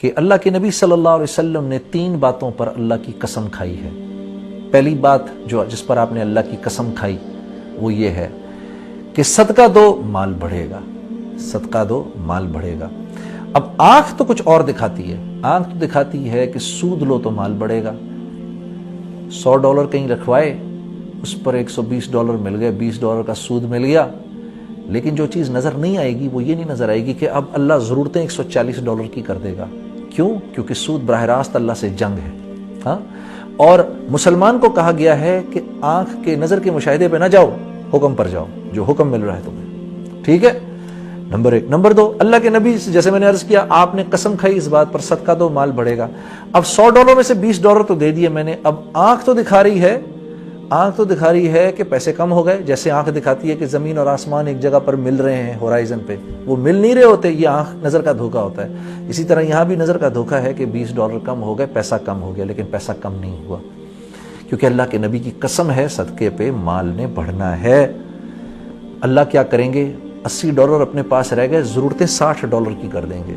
کہ اللہ کے نبی صلی اللہ علیہ وسلم نے 3 باتوں پر اللہ کی قسم کھائی ہے۔ پہلی بات جس پر آپ نے اللہ کی قسم کھائی وہ یہ ہے کہ صدقہ دو مال بڑھے گا، صدقہ دو مال بڑھے گا۔ اب آنکھ تو کچھ اور دکھاتی ہے، آنکھ تو دکھاتی ہے کہ سود لو تو مال بڑھے گا۔ $100 کہیں رکھوائے، اس پر $120 مل گئے، $20 کا سود مل گیا، لیکن جو چیز نظر نہیں آئے گی وہ یہ نہیں نظر آئے گی کہ اب اللہ ضرورتیں $140 کی کر دے گا۔ کیوں؟ کیونکہ سود براہ راست اللہ سے جنگ ہے۔ ہاں، اور مسلمان کو کہا گیا ہے کہ آنکھ کے نظر کے مشاہدے پہ نہ جاؤ، حکم پر جاؤ، جو حکم مل رہا ہے تمہیں، ٹھیک ہے؟ نمبر 1۔ نمبر 2، اللہ کے نبی جیسے میں نے عرض کیا، آپ نے قسم کھائی اس بات پر صدقہ دو مال بڑھے گا۔ اب $100 میں سے $20 تو دے دیے میں نے، اب آنکھ تو دکھا رہی ہے کہ پیسے کم ہو گئے، جیسے آنکھ دکھاتی ہے کہ زمین اور آسمان ایک جگہ پر مل رہے ہیں ہورائزن پہ، وہ مل نہیں رہے ہوتے، یہ آنکھ نظر کا دھوکہ ہوتا ہے۔ اسی طرح یہاں بھی نظر کا دھوکہ ہے کہ $20 کم ہو گئے، پیسہ کم ہو گیا، لیکن پیسہ کم نہیں ہوا، کیونکہ اللہ کے نبی کی قسم ہے صدقے پہ مال نے بڑھنا ہے۔ اللہ کیا کریں گے؟ $80 اپنے پاس رہ گئے، ضرورتیں $60 کی کر دیں گے۔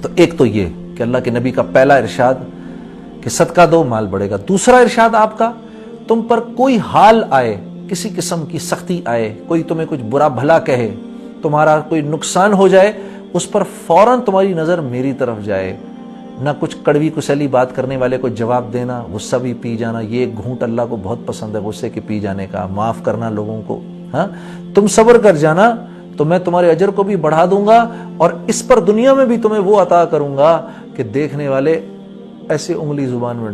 تو ایک تو یہ کہ اللہ کے نبی کا پہلا ارشاد کہ صدقہ دو مال بڑھے گا۔ دوسرا ارشاد آپ کا، تم پر کوئی حال آئے، کسی قسم کی سختی آئے، کوئی تمہیں کچھ برا بھلا کہے، تمہارا کوئی نقصان ہو جائے، اس پر فوراً تمہاری نظر میری طرف جائے، نہ کچھ کڑوی کسیلی بات کرنے والے کو جواب دینا، غصہ بھی پی جانا، یہ ایک گھونٹ اللہ کو بہت پسند ہے غصے کے پی جانے کا، معاف کرنا لوگوں کو۔ ہاں، تم صبر کر جانا تو میں تمہارے اجر کو بھی بڑھا دوں گا، اور اس پر دنیا میں بھی تمہیں وہ عطا کروں گا کہ دیکھنے والے ایسے انگلی زبان میں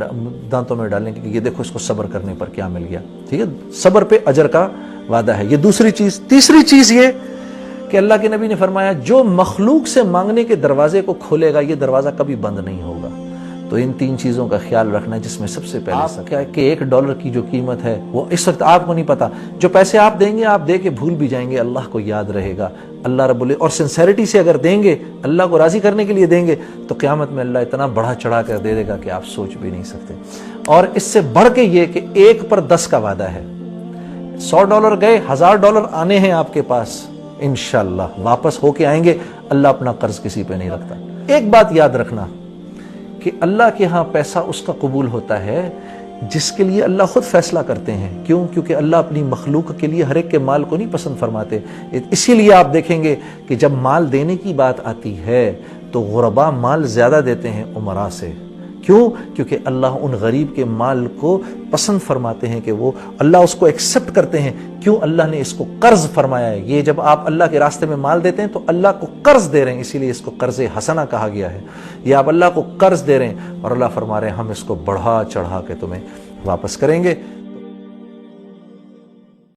دانتوں میں ڈالیں کہ یہ دیکھو اس کو صبر کرنے پر کیا مل گیا۔ ٹھیک ہے، صبر پہ اجر کا وعدہ ہے، یہ دوسری چیز۔ تیسری چیز یہ کہ اللہ کے نبی نے فرمایا جو مخلوق سے مانگنے کے دروازے کو کھولے گا یہ دروازہ کبھی بند نہیں ہوگا۔ تو ان 3 چیزوں کا خیال رکھنا ہے، جس میں سب سے پہلے کیا ہے کہ $1 کی جو قیمت ہے وہ اس وقت آپ کو نہیں پتا، جو پیسے آپ دیں گے آپ دے کے بھول بھی جائیں گے، اللہ کو یاد رہے گا، اللہ رب اور سنسیریٹی سے اگر دیں گے، اللہ کو راضی کرنے کے لیے دیں گے، تو قیامت میں اللہ اتنا بڑھا چڑھا کر دے دے گا کہ آپ سوچ بھی نہیں سکتے۔ اور اس سے بڑھ کے یہ کہ 1 پر 10 کا وعدہ ہے، $100 گئے، $1000 آنے ہیں آپ کے پاس، انشاءاللہ واپس ہو کے آئیں گے۔ اللہ اپنا قرض کسی پہ نہیں رکھتا۔ ایک بات یاد رکھنا کہ اللہ کے ہاں پیسہ اس کا قبول ہوتا ہے جس کے لیے اللہ خود فیصلہ کرتے ہیں۔ کیوں؟ کیونکہ اللہ اپنی مخلوق کے لیے ہر ایک کے مال کو نہیں پسند فرماتے۔ اسی لیے آپ دیکھیں گے کہ جب مال دینے کی بات آتی ہے تو غربا مال زیادہ دیتے ہیں امراء سے۔ کیوں؟ کیونکہ اللہ ان غریب کے مال کو پسند فرماتے ہیں کہ وہ اللہ اس کو ایکسپٹ کرتے ہیں۔ کیوں؟ اللہ نے اس کو قرض فرمایا ہے۔ یہ جب آپ اللہ کے راستے میں مال دیتے ہیں تو اللہ کو قرض دے رہے ہیں، اسی لیے اس کو قرض حسنہ کہا گیا ہے۔ یہ آپ اللہ کو قرض دے رہے ہیں اور اللہ فرما رہے ہیں ہم اس کو بڑھا چڑھا کے تمہیں واپس کریں گے۔